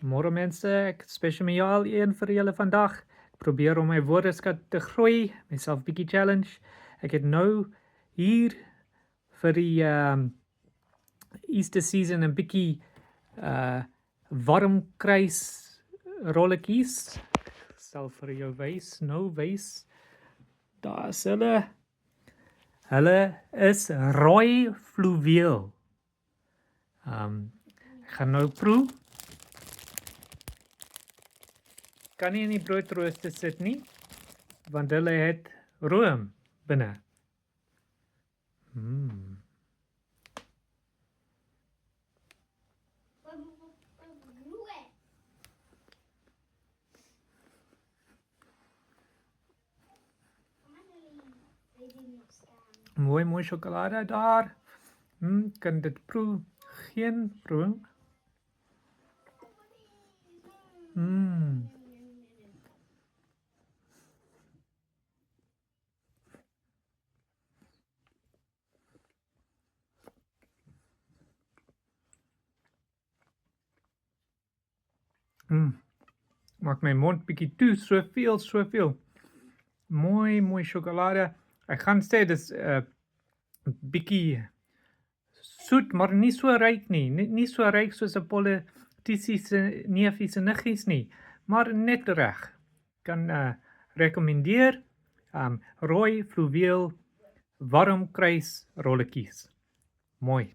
Môre mense, ek het spesiaal een vir julle vandag. Ek probeer om my woordeskat te groei, myself bietjie challenge. Ek het nou hier vir die Easter season 'n bietjie warm kruis rolletjies. Ek sal vir jou wys. Daar's hulle. Hulle is rooi fluweel. Ek gaan nou proe. Kan nie in die broodrooster sit nie, want hulle het room binne. Mooi sjokolade daar. Kan dit proe? Geen proe. Maak my mond bietjie toe, soveel. Mooi sjokolade. Ek gaan sê dis bietjie soet, maar nie so ryk nie. Nie so ryk soos 'n politisie se neefie se niggies nie, maar net reg. Kan rekommendeer. Rooi fluweel warm kruis rolletjies. Mooi.